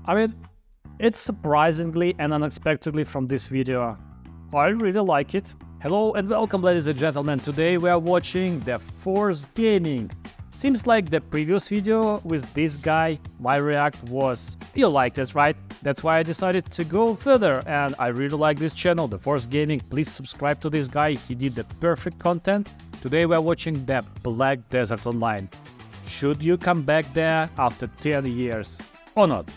I mean, it's surprisingly and unexpectedly from this video. I really like it. Hello and welcome, ladies and gentlemen. Today we are watching the Force Gaming. Seems like the previous video with this guy, my react was, you liked it, right? That's why I decided to go further, and I really like this channel, the Force Gaming. Please subscribe to this guy, he did the perfect content. Today we are watching the Black Desert Online. Should you come back there after 10 years or not?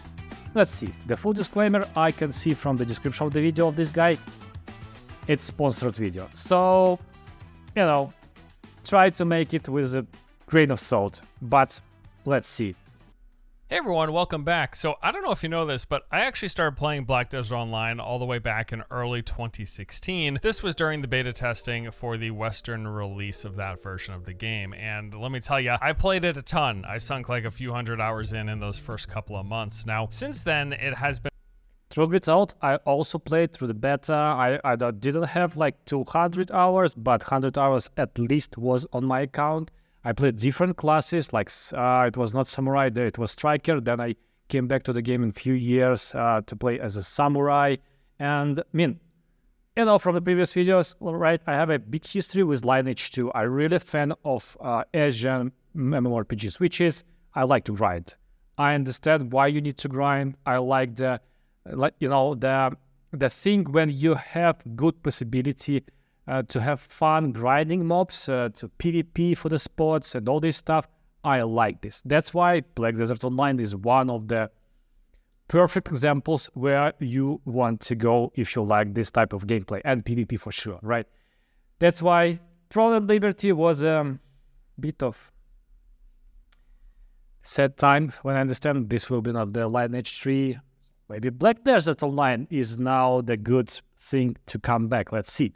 Let's see. The full disclaimer I can see from the description of the video of this guy. It's sponsored video. So, try to make it with a grain of salt. But let's see. Hey everyone, welcome back. So I don't know if you know this, but I actually started playing Black Desert Online all the way back in early 2016. This was during the beta testing for the Western release of that version of the game. And let me tell you, I played it a ton. I sunk like a few hundred hours in those first couple of months. Now, since then, it has been... Truth be told, I also played through the beta. I didn't have like 200 hours, but 100 hours at least was on my account. I played different classes, like it was not samurai, it was striker. Then I came back to the game in a few years to play as a samurai. And I mean, from the previous videos, right, I have a big history with Lineage 2. I'm really a fan of Asian MMORPGs, which is I like to grind. I understand why you need to grind. I like the thing when you have good possibility to have fun grinding mobs, to PvP for the spots and all this stuff. I like this. That's why Black Desert Online is one of the perfect examples where you want to go if you like this type of gameplay, and PvP for sure, right? That's why Throne and Liberty was a bit of sad time when I understand this will be not the Lineage 3. Maybe Black Desert Online is now the good thing to come back. Let's see.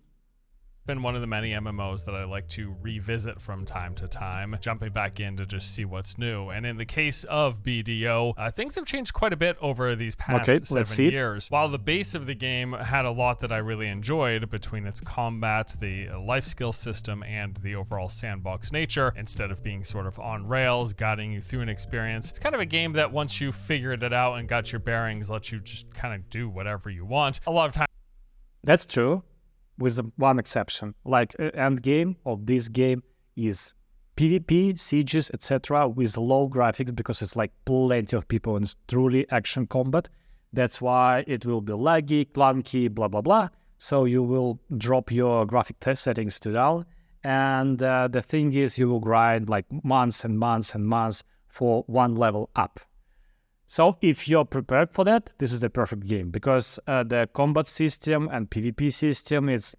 Been one of the many MMOs that I like to revisit from time to time, jumping back in to just see what's new. And in the case of BDO, things have changed quite a bit over these past 7 years. While the base of the game had a lot that I really enjoyed between its combat, the life skill system, and the overall sandbox nature, instead of being sort of on rails, guiding you through an experience, it's kind of a game that once you figured it out and got your bearings, lets you just kind of do whatever you want. A lot of times. That's true. With one exception, like end game of this game is PvP, sieges, etc. with low graphics because it's like plenty of people and it's truly action combat. That's why it will be laggy, clunky, blah, blah, blah. So you will drop your graphic test settings to down. And the thing is you will grind like months and months and months for one level up. So if you're prepared for that, this is the perfect game because the combat system and PvP system is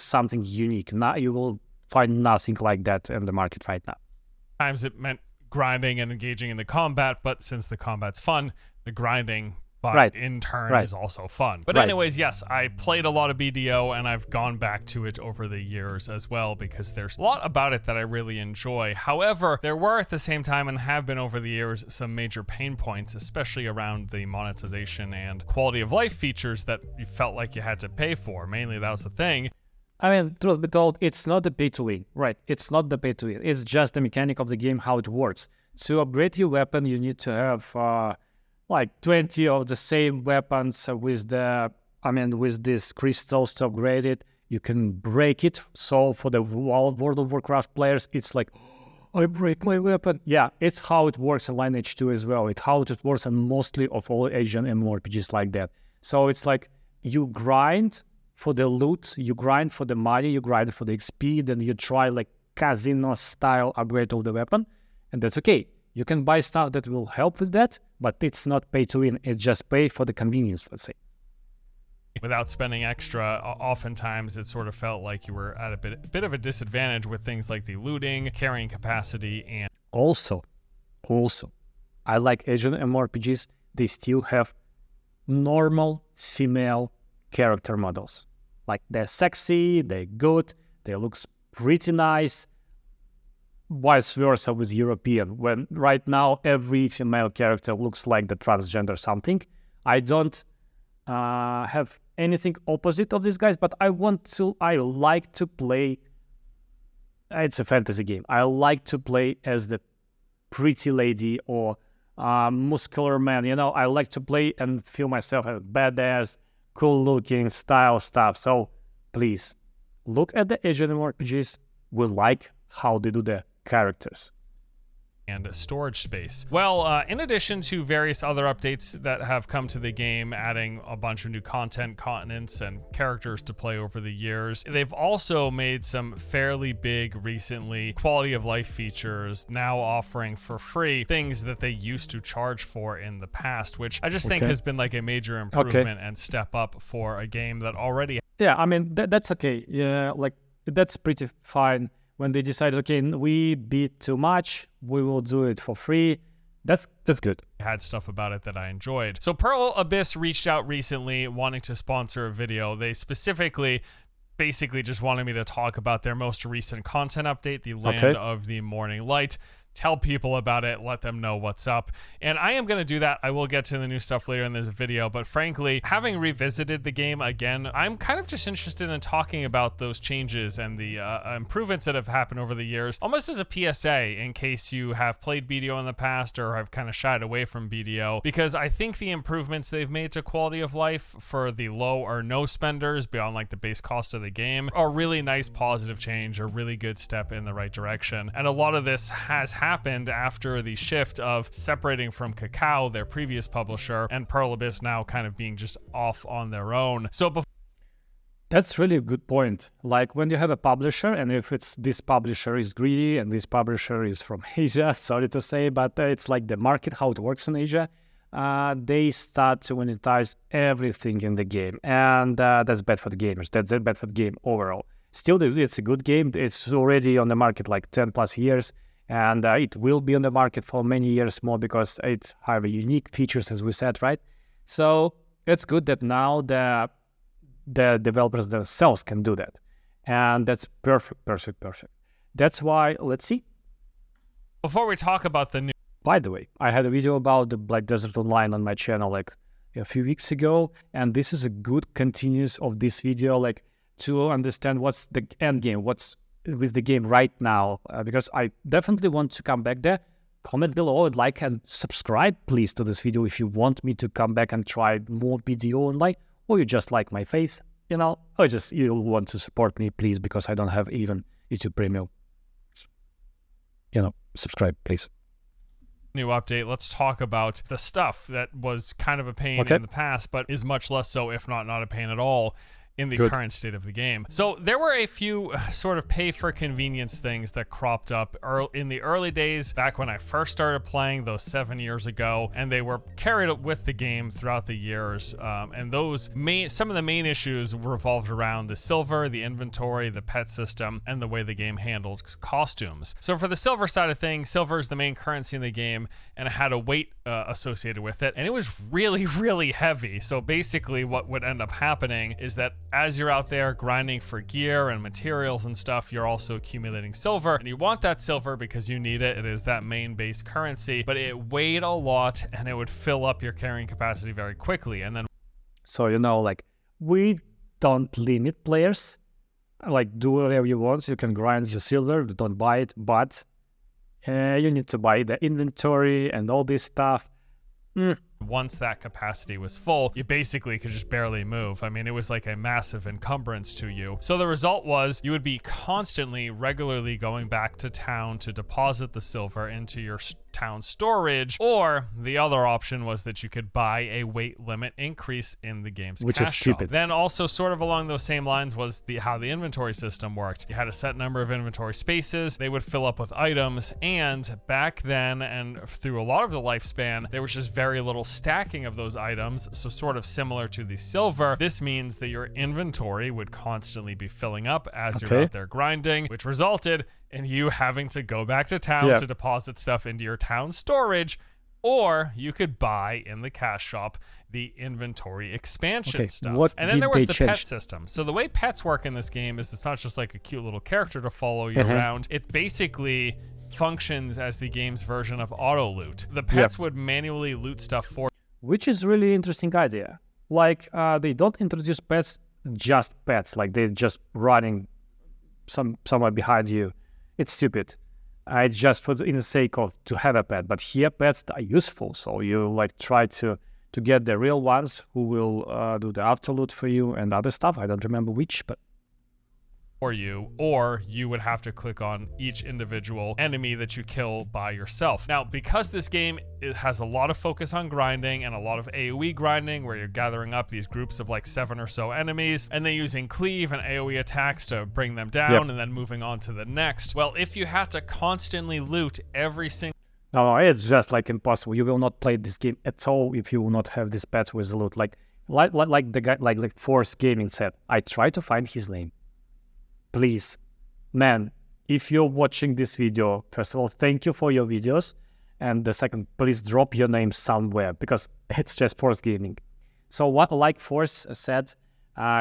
something unique. You will find nothing like that in the market right now. Times it meant grinding and engaging in the combat, but since the combat's fun, the grinding in turn is also fun. But anyways, yes, I played a lot of BDO and I've gone back to it over the years as well because there's a lot about it that I really enjoy. However, there were at the same time and have been over the years some major pain points, especially around the monetization and quality of life features that you felt like you had to pay for. Mainly that was the thing. I mean, truth be told, it's not the pay to win, right? It's not the pay to win. It's just the mechanic of the game, how it works. To upgrade your weapon, you need to have like 20 of the same weapons with these crystals to upgrade it. You can break it. So for the World of Warcraft players, it's like, oh, I break my weapon. Yeah, it's how it works in Lineage 2 as well. It's how it works in mostly of all Asian MMORPGs like that. So it's like you grind for the loot, you grind for the money, you grind for the XP, then you try like casino style upgrade of the weapon, and that's okay. You can buy stuff that will help with that, but it's not pay to win. It's just pay for the convenience, let's say. Without spending extra, oftentimes it sort of felt like you were at a bit of a disadvantage with things like the looting, carrying capacity, and... Also, I like Asian MMORPGs. They still have normal female character models. Like they're sexy, they're good, they look pretty nice. Vice versa with European, when right now every female character looks like the transgender something. I don't have anything opposite of these guys, but I like to play, it's a fantasy game. I like to play as the pretty lady or muscular man. You know, I like to play and feel myself as badass, cool looking style stuff. So please look at the Asian RPGs. We like how they do the characters and storage space. Well, in addition to various other updates that have come to the game, adding a bunch of new content, continents, and characters to play over the years, they've also made some fairly big recently quality of life features, now offering for free things that they used to charge for in the past, which I just think has been like a major improvement and step up for a game that already... Yeah, I mean, that's okay. Yeah, like, that's pretty fine. When they decide, okay, we beat too much, we will do it for free. That's good. Had stuff about it that I enjoyed. So Pearl Abyss reached out recently wanting to sponsor a video. They specifically basically just wanted me to talk about their most recent content update, the Land of the Morning Light. Tell people about it, let them know what's up. And I am going to do that. I will get to the new stuff later in this video, but frankly, having revisited the game again, I'm kind of just interested in talking about those changes and the improvements that have happened over the years, almost as a PSA in case you have played BDO in the past or have kind of shied away from BDO, because I think the improvements they've made to quality of life for the low or no spenders beyond like the base cost of the game are a really nice positive change, a really good step in the right direction. And a lot of this has happened after the shift of separating from Kakao, their previous publisher, and Pearl Abyss now kind of being just off on their own. So that's really a good point. Like when you have a publisher, and if this publisher is greedy and this publisher is from Asia, sorry to say, but it's like the market, how it works in Asia, they start to monetize everything in the game. And that's bad for the gamers. That's bad for the game overall. Still, it's a good game. It's already on the market like 10 plus years. And it will be on the market for many years more because it has unique features, as we said, right? So it's good that now the developers themselves can do that. And that's perfect. That's why, let's see. Before we talk about the new... By the way, I had a video about the Black Desert Online on my channel like a few weeks ago. And this is a good continuous of this video, like to understand what's the end game, what's with the game right now, because I definitely want to come back there. Comment below and like and subscribe please to this video if you want me to come back and try more BDO online, or you just like my face, you know, or just you want to support me, please, because I don't have even YouTube Premium. You know, subscribe please. New update, let's talk about the stuff that was kind of a pain in the past, but is much less so, if not a pain at all, in the current state of the game. So there were a few sort of pay for convenience things that cropped up in the early days, back when I first started playing those 7 years ago, and they were carried with the game throughout the years. And those some of the main issues revolved around the silver, the inventory, the pet system, and the way the game handled costumes. So for the silver side of things, silver is the main currency in the game, and it had a weight associated with it, and it was really heavy. So basically what would end up happening is that as you're out there grinding for gear and materials and stuff, you're also accumulating silver, and you want that silver because you need it. It is that main base currency, but it weighed a lot and it would fill up your carrying capacity very quickly. And then, so, you know, like, we don't limit players, like, do whatever you want. You can grind your silver, don't buy it, but you need to buy the inventory and all this stuff. Once that capacity was full, you basically could just barely move. I mean, it was like a massive encumbrance to you. So the result was you would be constantly, regularly going back to town to deposit the silver into your town storage, or the other option was that you could buy a weight limit increase in the game's which cash is stupid. shop. Then also sort of along those same lines was how the inventory system worked. You had a set number of inventory spaces, they would fill up with items, and back then and through a lot of the lifespan, there was just very little stacking of those items. So sort of similar to the silver, this means that your inventory would constantly be filling up as you're out there grinding, which resulted in you having to go back to town to deposit stuff into your town storage, or you could buy in the cash shop the inventory expansion stuff. And then there was the pet system. So the way pets work in this game is it's not just like a cute little character to follow you around. It basically functions as the game's version of auto loot. The pets would manually loot stuff for, which is really interesting idea. Like they don't introduce pets, just pets, like they're just running somewhere behind you. It's stupid. just for in the sake of to have a pet. But here pets are useful, so you like try to get the real ones who will do the after loot for you and other stuff. I don't remember which, but or you would have to click on each individual enemy that you kill by yourself. Now, because this game, it has a lot of focus on grinding and a lot of AoE grinding, where you're gathering up these groups of like 7 or so enemies and then using cleave and AoE attacks to bring them down and then moving on to the next. Well, if you had to constantly loot every single... No, it's just like impossible. You will not play this game at all if you will not have this pet with loot. Like the guy, like Force Gaming said, I try to find his name. Please, man, if you're watching this video, first of all, thank you for your videos. And the second, please drop your name somewhere because it's just Force Gaming. So what, like Force said,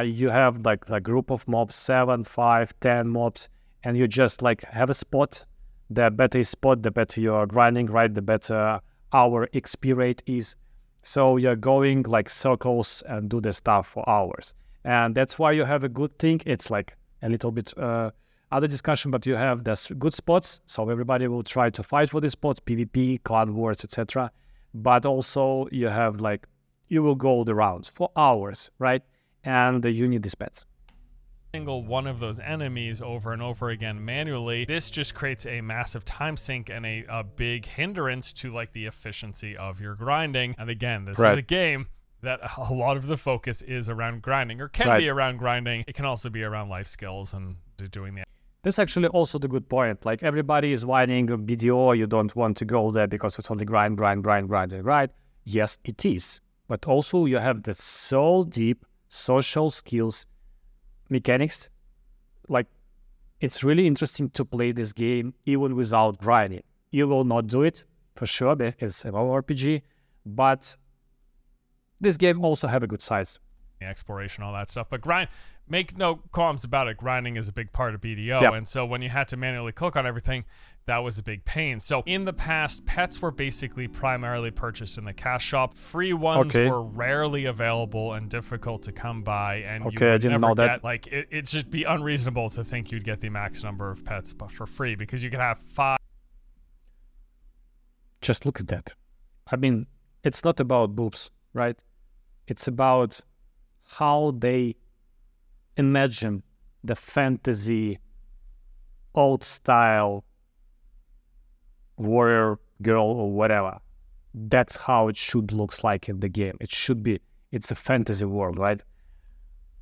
you have like a group of mobs, 7, 5, 10 mobs, and you just like have a spot. The better is spot, the better you are grinding, right? The better our XP rate is. So you're going like circles and do the stuff for hours. And that's why you have a good thing. It's like a little bit other discussion, but you have the good spots, so everybody will try to fight for these spots, PvP, clan wars, etc. But also you have like, you will go the rounds for hours, right? And you need these pets. Single one of those enemies over and over again manually. This just creates a massive time sink and a big hindrance to like the efficiency of your grinding. And again, this is a game that a lot of the focus is around grinding, or can be around grinding. It can also be around life skills and doing the... That's actually also the good point. Like everybody is whining BDO, you don't want to go there because it's only grind. Yes, it is. But also you have the so deep social skills mechanics. Like it's really interesting to play this game even without grinding. You will not do it for sure, it's an RPG, but this game also have a good size. Exploration, all that stuff. But make no qualms about it, grinding is a big part of BDO. And so when you had to manually click on everything, that was a big pain. So in the past, pets were basically primarily purchased in the cash shop. Free ones were rarely available and difficult to come by. And you would never get, like, it'd just be unreasonable to think you'd get the max number of pets but for free, because you could have 5. Just look at that. I mean, it's not about boobs, right? It's about how they imagine the fantasy, old style warrior girl or whatever. That's how it should look like in the game. It should be, it's a fantasy world, right?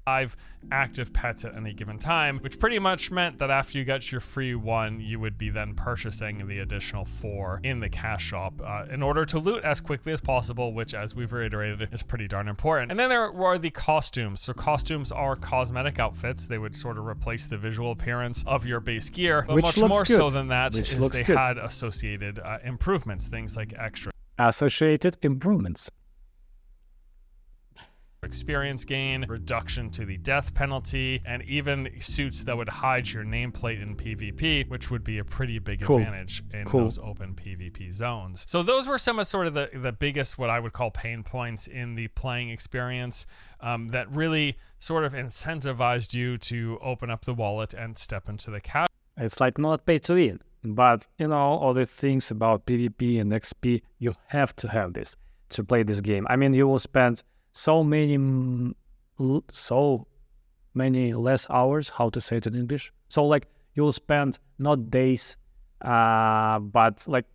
5 active pets at any given time, which pretty much meant that after you got your free 1, you would be then purchasing the additional 4 in the cash shop in order to loot as quickly as possible, which, as we've reiterated, is pretty darn important. And then there were the costumes. So costumes are cosmetic outfits. They would sort of replace the visual appearance of your base gear, but much more so than that is they had associated improvements, things like extra associated improvements. Experience gain, reduction to the death penalty, and even suits that would hide your nameplate in PvP, which would be a pretty big advantage in those open PvP zones. So those were some of sort of the biggest, what I would call, pain points in the playing experience that really sort of incentivized you to open up the wallet and step into the cash. It's like not pay to win, but you know, all the things about PvP and XP, you have to have this to play this game. I mean, you will spend so many less hours, how to say it in English. So like you'll spend not days, but like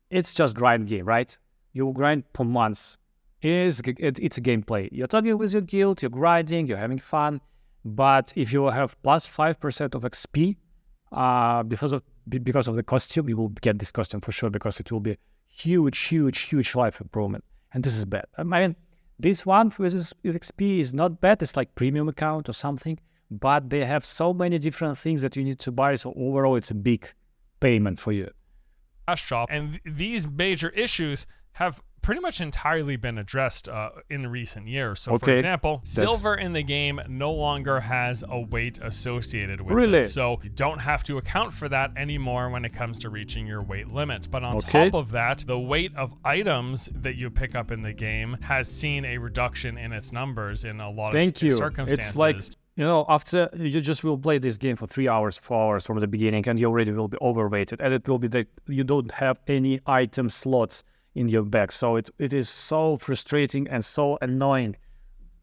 it's just grind game, right? You'll grind for months. It's a gameplay. You're talking with your guild, you're grinding, you're having fun. But if you have plus 5% of XP, because of the costume, you will get this costume for sure, because it will be huge life improvement. And this is bad. I mean, this one with XP is not bad. It's like premium account or something, but they have so many different things that you need to buy. So overall, it's a big payment for you. Shop, and these major issues have pretty much entirely been addressed in recent years. So for example, silver in the game no longer has a weight associated with it. So you don't have to account for that anymore when it comes to reaching your weight limit. But on top of that, the weight of items that you pick up in the game has seen a reduction in its numbers in a lot of circumstances. It's like after you just will play this game for 3 hours, 4 hours from the beginning, and you already will be overweighted, and it will be that you don't have any item slots in your bag. So it is so frustrating and so annoying.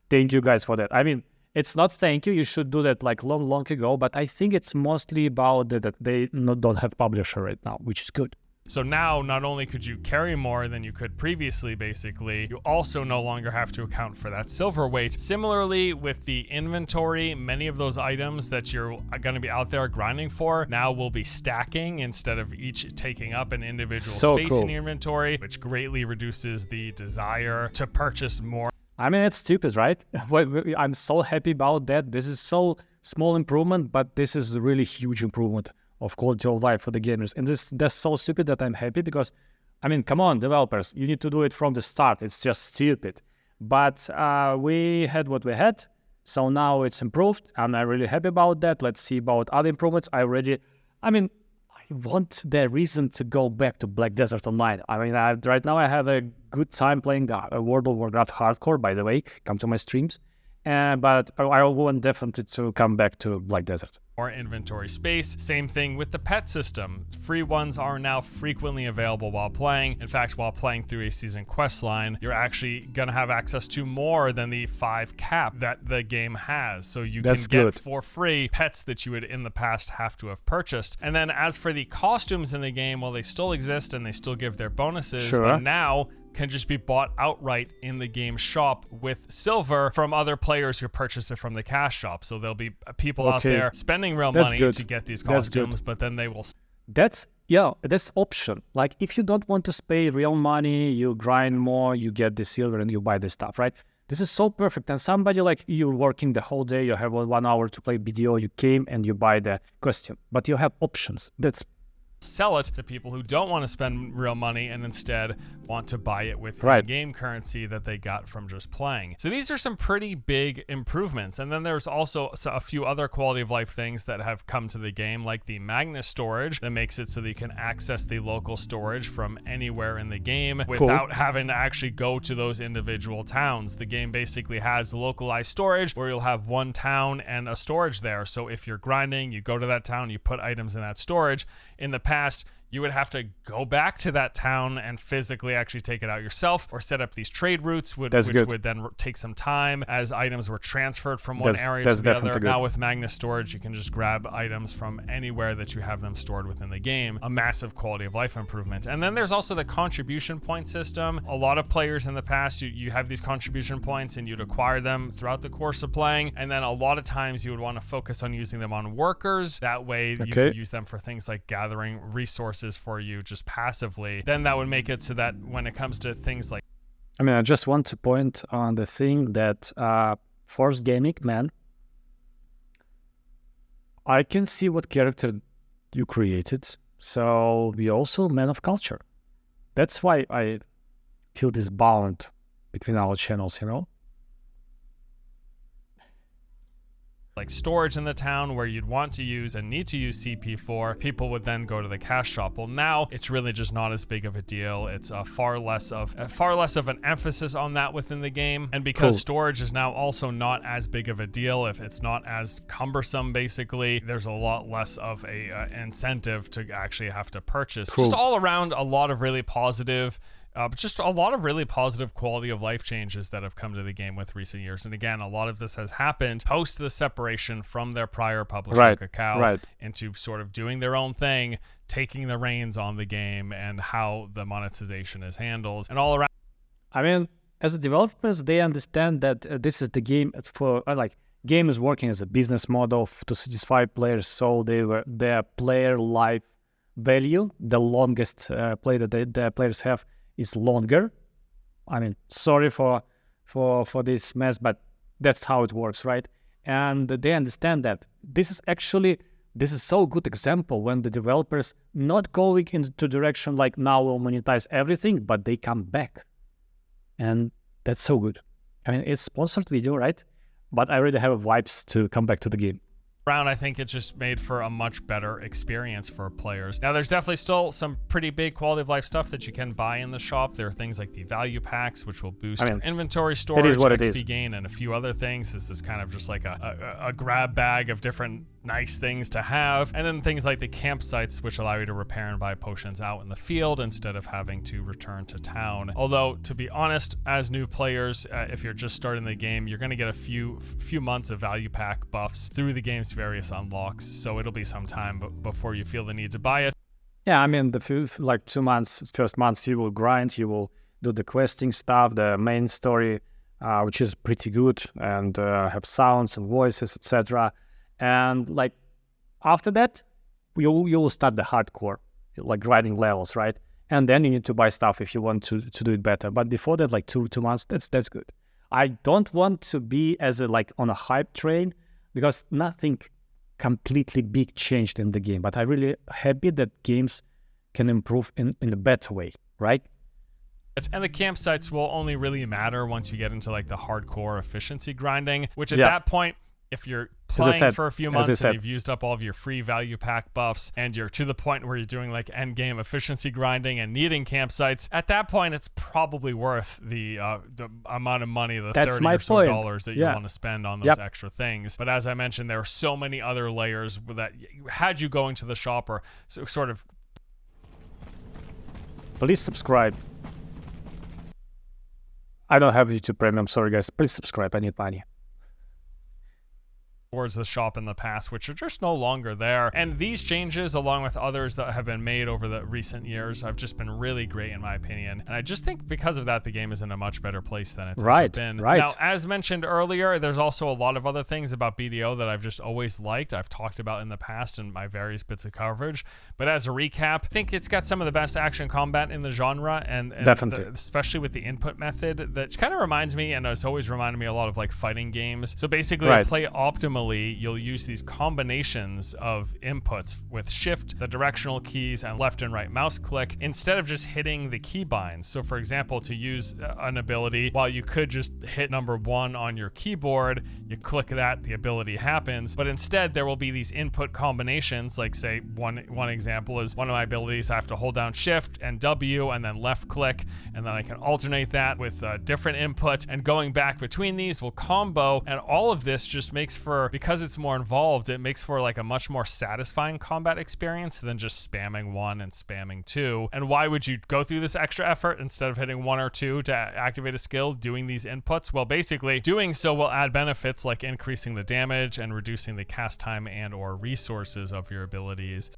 Thank you guys for that. I mean, it's not thank you. You should do that like long ago, but I think it's mostly about that they don't have publisher right now, which is good. So now, not only could you carry more than you could previously, basically, you also no longer have to account for that silver weight. Similarly, with the inventory, many of those items that you're going to be out there grinding for now will be stacking instead of each taking up an individual space in your inventory, which greatly reduces the desire to purchase more. I mean, it's stupid, right? I'm so happy about that. This is so small improvement, but this is a really huge improvement of quality of life for the gamers. And that's so stupid that I'm happy because, I mean, come on, developers, you need to do it from the start. It's just stupid. But we had what we had, so now it's improved, and I'm really happy about that. Let's see about other improvements. I want the reason to go back to Black Desert Online. I mean, right now I have a good time playing the World of Warcraft Hardcore, by the way. Come to my streams. But I want definitely to come back to Black Desert. More inventory space. Same thing with the pet system. Free ones are now frequently available while playing. In fact, while playing through a season quest line, you're actually going to have access to more than the 5 cap that the game has. So you can get for free pets that you would in the past have to have purchased. And then as for the costumes in the game, well, they still exist and they still give their bonuses. But now can just be bought outright in the game shop with silver from other players who purchase it from the cash shop. So there'll be people out there spending real money to get these costumes, but then they will... That's option. Like, if you don't want to pay real money, you grind more, you get the silver and you buy the stuff, right? This is so perfect. And somebody like you're working the whole day, you have 1 hour to play BDO, you came and you buy the costume, but you have options. That's sell it to people who don't want to spend real money and instead want to buy it with in-game currency that they got from just playing. So these are some pretty big improvements. And then there's also a few other quality of life things that have come to the game, like the Magnet storage that makes it so that you can access the local storage from anywhere in the game without having to actually go to those individual towns. The game basically has localized storage where you'll have one town and a storage there. So if you're grinding, you go to that town, you put items in that storage. In the past, you would have to go back to that town and physically actually take it out yourself or set up these trade routes, which would then take some time as items were transferred from one area to the other. Now with Magnet storage, you can just grab items from anywhere that you have them stored within the game. A massive quality of life improvement. And then there's also the contribution point system. A lot of players in the past, you have these contribution points and you'd acquire them throughout the course of playing. And then a lot of times you would want to focus on using them on workers. That way you could use them for things like gathering resources for you just passively. Then that would make it so that when it comes to things like... I mean, I just want to point on the thing that Force Gaming, man, I can see what character you created. So we also man of culture. That's why I feel this bond between our channels, you know? Like storage in the town where you'd want to use and need to use CP4, people would then go to the cash shop. Well, now it's really just not as big of a deal. It's far less of an emphasis on that within the game. And because storage is now also not as big of a deal, if it's not as cumbersome, basically, there's a lot less of a incentive to actually have to purchase. Just all around, a lot of really positive but just a lot of really positive quality of life changes that have come to the game with recent years. And again, a lot of this has happened post the separation from their prior publisher, Cacao, into sort of doing their own thing, taking the reins on the game and how the monetization is handled. And all around. I mean, as a developers, they understand that this is the game for, game is working as a business model to satisfy players, so their player life value, the longest play that the players have, is longer. I mean, sorry for this mess, but that's how it works, right? And they understand that this is so good example when the developers not going into direction like now we'll monetize everything, but they come back. And that's so good. I mean, it's sponsored video, right? But I already have vibes to come back to the game. Round, I think it's just made for a much better experience for players. Now, there's definitely still some pretty big quality of life stuff that you can buy in the shop. There are things like the value packs, which will boost your inventory storage, XP gain, and a few other things. This is kind of just like a grab bag of different nice things to have. And then things like the campsites, which allow you to repair and buy potions out in the field instead of having to return to town. Although, to be honest, as new players, if you're just starting the game, you're going to get a few months of value pack buffs through the game's various unlocks, so it'll be some time before you feel the need to buy it. Yeah, I mean, the first months you will grind, you will do the questing stuff, the main story, which is pretty good, and have sounds and voices, etc. And like after that, you will start the hardcore, like grinding levels, right? And then you need to buy stuff if you want to do it better. But before that, like two months, that's good. I don't want to be as on a hype train, because nothing completely big changed in the game. But I'm really happy that games can improve in a better way, right? And the campsites will only really matter once you get into like the hardcore efficiency grinding, which at that point, if you're playing for a few months and you've used up all of your free value pack buffs and you're to the point where you're doing like end game efficiency grinding and needing campsites, at that point it's probably worth the amount of money, the $30 or so dollars that you want to spend on those extra things. But as I mentioned, there are so many other layers that had you going to the shop or sort of. Please subscribe. I don't have YouTube Premium, sorry guys. Please subscribe, I need money. Towards the shop in the past, which are just no longer there. And these changes, along with others that have been made over the recent years, have just been really great in my opinion. And I just think because of that, the game is in a much better place than it's ever been. Now, as mentioned earlier, there's also a lot of other things about BDO that I've just always liked. I've talked about in the past in my various bits of coverage. But as a recap, I think it's got some of the best action combat in the genre, and definitely, especially with the input method, that kind of reminds me, and it's always reminded me a lot of like fighting games. So basically, to play optimally, you'll use these combinations of inputs with shift, the directional keys, and left and right mouse click instead of just hitting the keybinds. So for example, to use an ability, while you could just hit number 1 on your keyboard, you click that, the ability happens, but instead there will be these input combinations. Like say one example is one of my abilities, I have to hold down shift and W and then left click, and then I can alternate that with different input, and going back between these will combo. And all of this just makes for, because it's more involved, it makes for like a much more satisfying combat experience than just spamming 1 and spamming 2. And why would you go through this extra effort instead of hitting 1 or 2 to activate a skill, doing these inputs? Well, basically doing so will add benefits like increasing the damage and reducing the cast time and or resources of your abilities.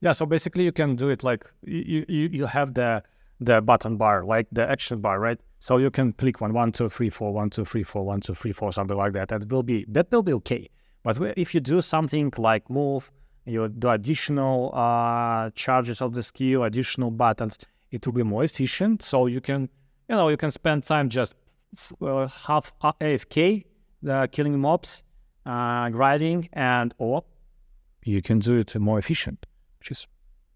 Yeah, so basically you can do it like you have the button bar, like the action bar, right? So you can click 1 2 3 4 1 2 3 4 1 2 3 4, something like that. That will be okay. But if you do something like move, you do additional charges of the skill, additional buttons, it will be more efficient. So you can spend time just half AFK, killing mobs, grinding, or you can do it more efficient, which is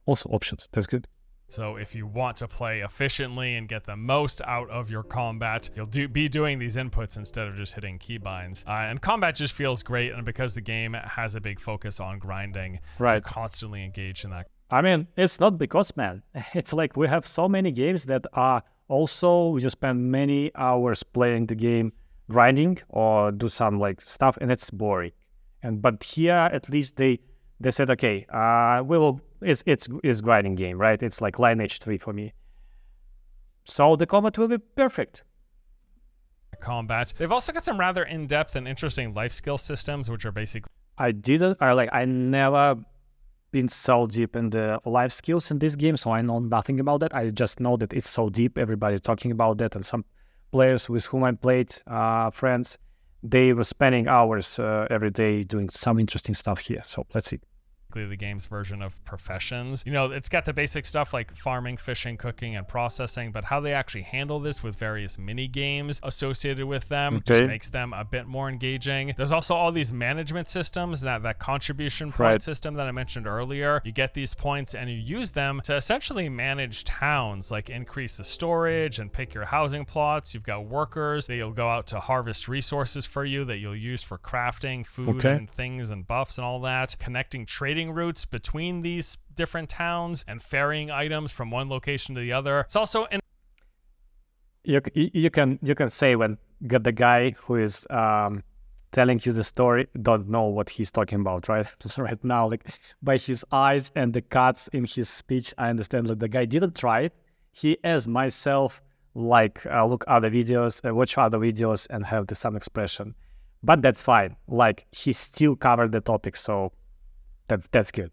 also options. That's good. So if you want to play efficiently and get the most out of your combat, you'll be doing these inputs instead of just hitting keybinds. And combat just feels great, and because the game has a big focus on grinding, you're constantly engaged in that. I mean, it's not because, man. It's like we have so many games that are also, you spend many hours playing the game, grinding, or do some like stuff, and it's boring. But here, at least they said, okay, it's grinding game, right? It's like Lineage 3 for me. So the combat will be perfect. Combat. They've also got some rather in-depth and interesting life skill systems, which are basically. I never been so deep in the life skills in this game, so I know nothing about that. I just know that it's so deep. Everybody's talking about that, and some players with whom I played, friends, they were spending hours every day doing some interesting stuff here. So let's see. the game's version of professions. You know, it's got the basic stuff like farming, fishing, cooking, and processing, but how they actually handle this with various mini games associated with them just makes them a bit more engaging. There's also all these management systems, that contribution point system that I mentioned earlier. You get these points and you use them to essentially manage towns, like increase the storage and pick your housing plots. You've got workers that you'll go out to harvest resources for you that you'll use for crafting food and things and buffs and all that. Connecting trading routes between these different towns and ferrying items from one location to the other. It's also you can say when the guy who is telling you the story don't know what he's talking about, right? Right now, like by his eyes and the cuts in his speech, I understand that the guy didn't try it. He, as myself, like look other videos, watch other videos, and have the same expression. But that's fine. Like he still covered the topic, so that's good.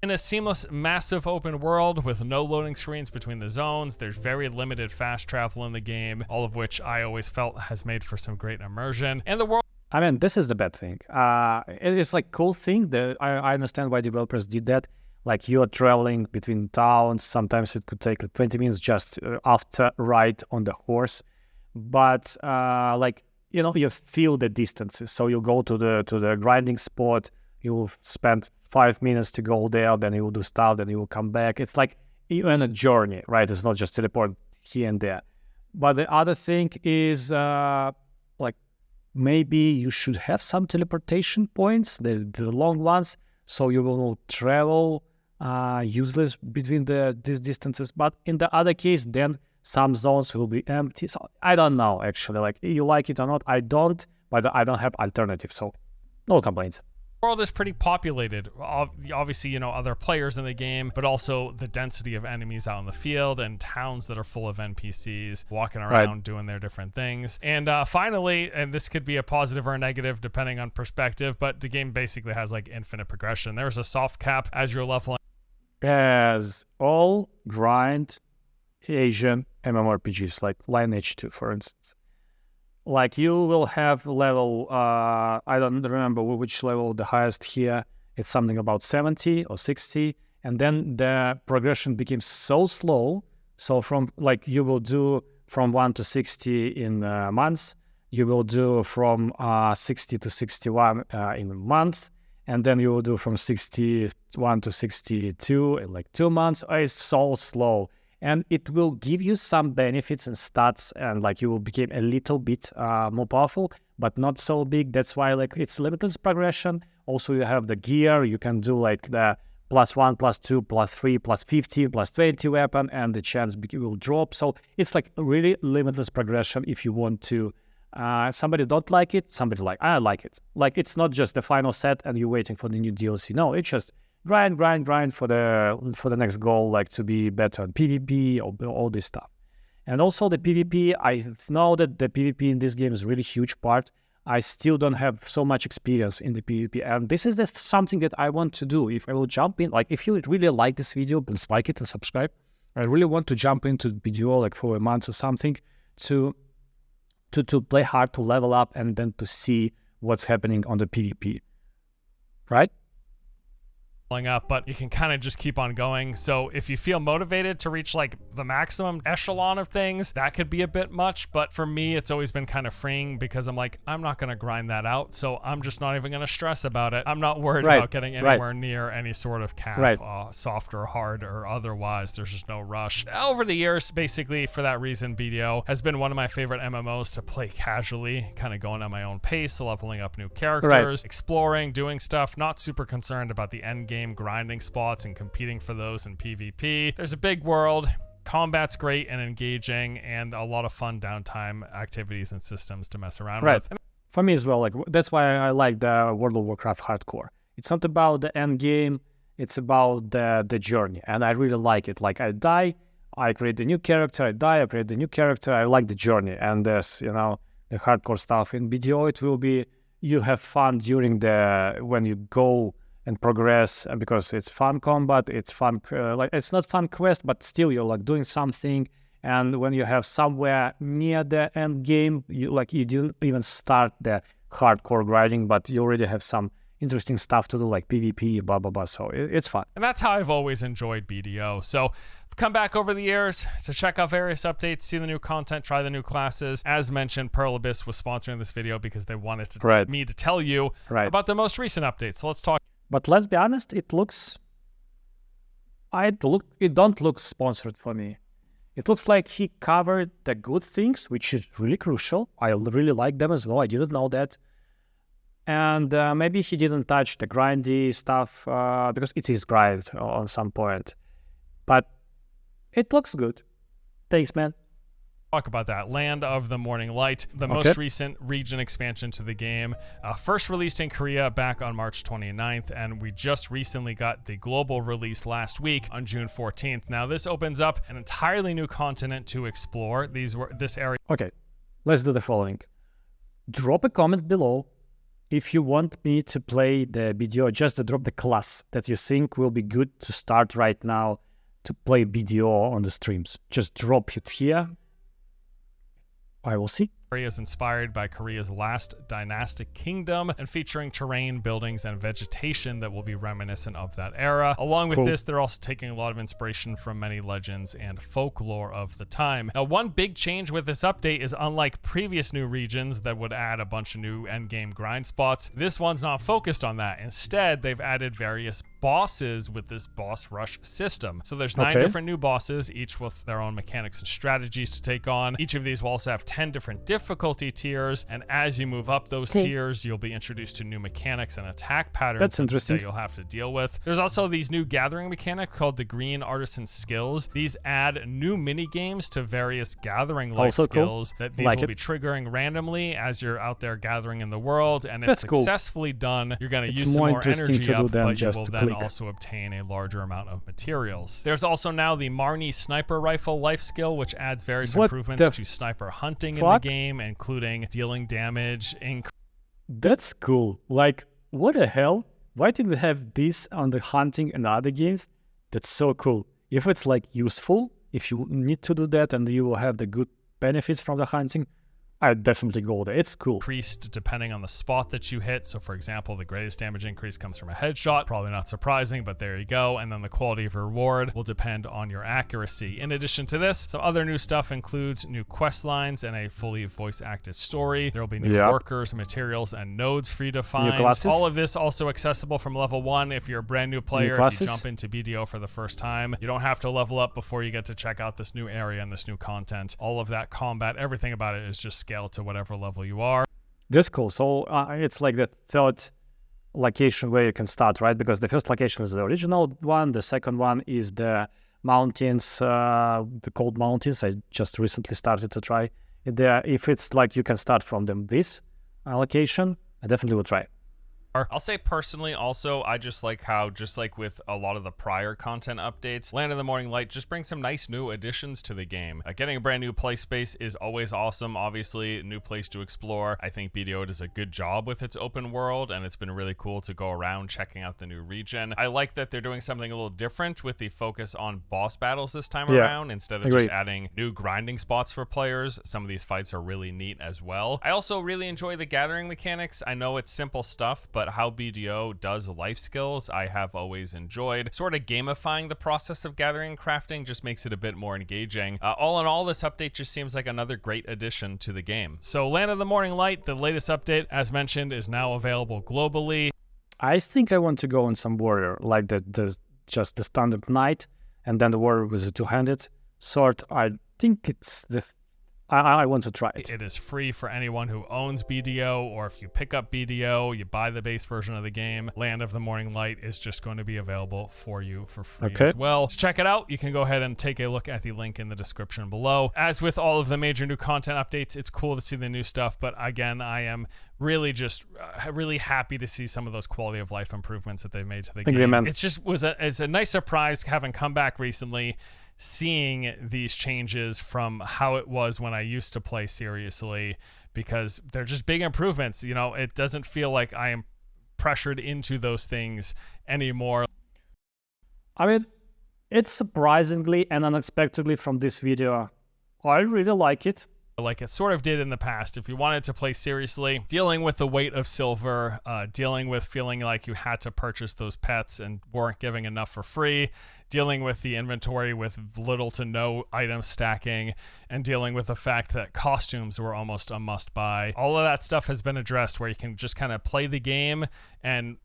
In a seamless, massive open world with no loading screens between the zones, there's very limited fast travel in the game, all of which I always felt has made for some great immersion. And the world, I mean, this is the bad thing. It is like cool thing that I understand why developers did that. Like you are traveling between towns. Sometimes it could take like 20 minutes just after ride on the horse. But like, you know, you feel the distances. So you go to the grinding spot. You will spend 5 minutes to go there. Then you will do stuff. Then you will come back. It's like you're on a journey, right? It's not just teleport here and there. But the other thing is like maybe you should have some teleportation points, the long ones, so you will travel useless between these distances. But in the other case, then some zones will be empty. So I don't know, actually. Like, you like it or not, I don't, but I don't have alternatives, so no complaints. World is pretty populated. Obviously, you know, other players in the game, but also the density of enemies out in the field and towns that are full of NPCs walking around doing their different things. And finally, and this could be a positive or a negative depending on perspective, but the game basically has like infinite progression. There's a soft cap as you're leveling. As all grind Asian MMORPGs, like Lineage 2, for instance. Like you will have level, I don't remember which level the highest here. It's something about 70 or 60. And then the progression became so slow. So from like you will do from 1 to 60 in months. You will do from 60 to 61 in a month. And then you will do from 61 to 62 in like 2 months. It's so slow. And it will give you some benefits and stats, and like you will become a little bit more powerful, but not so big. That's why like it's limited progression. Also, you have the gear. You can do like the +1, +2, +3, +50, +20 weapon, and the chance will drop. So it's like really limitless progression if you want to. Somebody don't like it, somebody like, I like it. Like it's not just the final set and you're waiting for the new DLC. No, it's just grind for the next goal, like to be better on PvP or all this stuff. And also the PvP, I know that the PvP in this game is a really huge part. I still don't have so much experience in the PvP, and this is just something that I want to do. If I will jump in, like if you really like this video, please like it and subscribe. I really want to jump into the video like for a month or something to play hard, to level up, and then to see what's happening on the PvP, right? Up, but you can kind of just keep on going. So if you feel motivated to reach like the maximum echelon of things, that could be a bit much. But for me, it's always been kind of freeing because I'm like, I'm not going to grind that out. So I'm just not even going to stress about it. I'm not worried about getting anywhere near any sort of cap, soft or hard or otherwise. There's just no rush. Over the years, basically for that reason, BDO has been one of my favorite MMOs to play casually, kind of going at my own pace, leveling up new characters, exploring, doing stuff, not super concerned about the end game grinding spots and competing for those in PvP. There's a big world, combat's great and engaging, and a lot of fun downtime activities and systems to mess around with. For me as well, like that's why I like the World of Warcraft hardcore. It's not about the end game, it's about the journey, and I really like it. Like I die, I create a new character, I die, I create a new character. I like the journey, and there's, you know, the hardcore stuff. In BDO, it will be you have fun during when you go and progress, because it's fun combat, it's fun, like it's not fun quest, but still you're like doing something. And when you have somewhere near the end game, you didn't even start the hardcore grinding, but you already have some interesting stuff to do, like PvP, blah, blah, blah. So it's fun. And that's how I've always enjoyed BDO. So come back over the years to check out various updates, see the new content, try the new classes. As mentioned, Pearl Abyss was sponsoring this video because they wanted me to tell you about the most recent updates. So let's talk. But let's be honest, it don't look sponsored for me. It looks like he covered the good things, which is really crucial. I really like them as well. I didn't know that. And maybe he didn't touch the grindy stuff because it is grind on some point. But it looks good. Thanks, man. Talk about that. Land of the Morning Light, the most recent region expansion to the game, first released in Korea back on March 29th, and we just recently got the global release last week on June 14th. Now this opens up an entirely new continent to explore. This area. Okay, let's do the following. Drop a comment below if you want me to play the BDO. Just drop the class that you think will be good to start right now to play BDO on the streams. Just drop it here. I will see. Area is inspired by Korea's last dynastic kingdom and featuring terrain, buildings, and vegetation that will be reminiscent of that era. Along with this, they're also taking a lot of inspiration from many legends and folklore of the time. Now, one big change with this update is unlike previous new regions that would add a bunch of new endgame grind spots, this one's not focused on that. Instead, they've added various bosses with this boss rush system. So there's 9 different new bosses, each with their own mechanics and strategies to take on. Each of these will also have 10 different difficulty tiers, and as you move up those tiers, you'll be introduced to new mechanics and attack patterns that you'll have to deal with. There's also these new gathering mechanics called the Green Artisan Skills. These add new mini games to various gathering-like skills that these will be triggering randomly as you're out there gathering in the world, and if successfully done, you're going to use some more energy up, but you will then also obtain a larger amount of materials. There's also now the Marnie Sniper Rifle life skill, which adds various improvements to sniper hunting in the game, including dealing damage. That's cool. Like, what the hell? Why didn't they have this on the hunting and other games? That's so cool. If it's like useful, if you need to do that and you will have the good benefits from the hunting, I'd definitely go there. It's cool. Increased depending on the spot that you hit. So for example, the greatest damage increase comes from a headshot. Probably not surprising, but there you go. And then the quality of reward will depend on your accuracy. In addition to this, some other new stuff includes new quest lines and a fully voice acted story. There will be new workers, materials, and nodes for you to find. All of this also accessible from level 1 if you're a brand new player. If you jump into BDO for the first time, you don't have to level up before you get to check out this new area and this new content. All of that combat, everything about it is just scale to whatever level you are. That's cool. So it's like the third location where you can start, right? Because the first location is the original one. The second one is the mountains, the cold mountains. I just recently started to try it there. If it's like you can start from this location, I definitely will try. I'll say personally also, I just like how, just like with a lot of the prior content updates, Land of the Morning Light just brings some nice new additions to the game. Getting a brand new play space is always awesome. Obviously, a new place to explore. I think BDO does a good job with its open world, and it's been really cool to go around checking out the new region. I like that they're doing something a little different with the focus on boss battles this time around, instead of just adding new grinding spots for players. Some of these fights are really neat as well. I also really enjoy the gathering mechanics. I know it's simple stuff, but how BDO does life skills, I have always enjoyed. Sort of gamifying the process of gathering and crafting just makes it a bit more engaging. All in all, this update just seems like another great addition to the game. So Land of the Morning Light, the latest update, as mentioned, is now available globally. I think I want to go on some warrior, like just the standard knight, and then the warrior with a two-handed sword. I think it's I want to try it. It is free for anyone who owns BDO, or if you pick up BDO, you buy the base version of the game. Land of the Morning Light is just going to be available for you for free as well. So check it out. You can go ahead and take a look at the link in the description below. As with all of the major new content updates, it's cool to see the new stuff, but again, I am really just really happy to see some of those quality of life improvements that they've made to the game. It's just it's a nice surprise having come back recently, seeing these changes from how it was when I used to play seriously, because they're just big improvements. You know, it doesn't feel like I am pressured into those things anymore. I mean, it's surprisingly and unexpectedly from this video, I really like it. like it sort of did in the past. If you wanted to play seriously, dealing with the weight of silver, dealing with feeling like you had to purchase those pets and weren't giving enough for free, dealing with the inventory with little to no item stacking, and dealing with the fact that costumes were almost a must buy. All of that stuff has been addressed where you can just kind of play the game and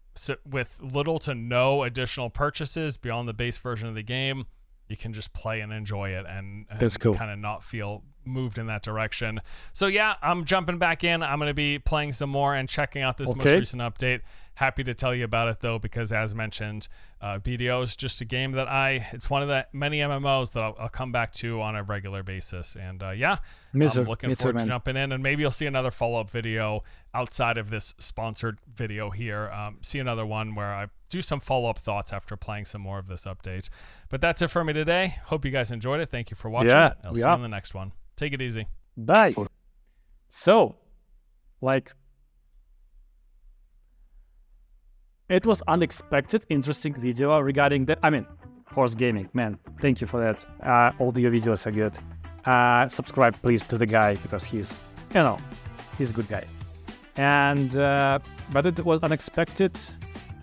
with little to no additional purchases beyond the base version of the game, you can just play and enjoy it and That's cool. kind of not feel moved in that direction. So yeah, I'm jumping back in. I'm going to be playing some more and checking out this most recent update. Happy to tell you about it though, because as mentioned, BDO is just a game that it's one of the many MMOs that I'll come back to on a regular basis. And yeah, I'm looking forward to jumping in, and maybe you'll see another follow-up video outside of this sponsored video here. See another one where I do some follow-up thoughts after playing some more of this update. But that's it for me today. Hope you guys enjoyed it. Thank you for watching. I'll see you on the next one. Take it easy. Bye. So, it was unexpected, interesting video regarding that. I mean, Force Gaming, man, thank you for that. All your videos are good. Subscribe, please, to the guy, because he's a good guy. And, but it was unexpected,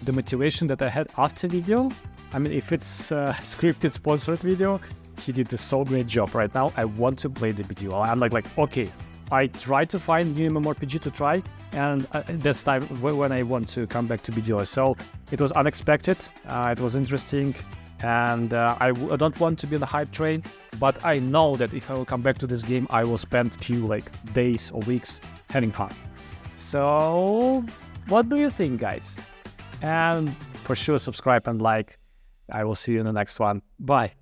the motivation that I had after video. I mean, if it's a scripted, sponsored video, he did a so great job. Right now, I want to play the video. I'm like, okay, I try to find new MMORPG to try, and this time when I want to come back to BDO. So it was unexpected, it was interesting, and I don't want to be on the hype train, but I know that if I will come back to this game, I will spend few days or weeks having fun. So what do you think, guys? And for sure, subscribe and like. I will see you in the next one. Bye.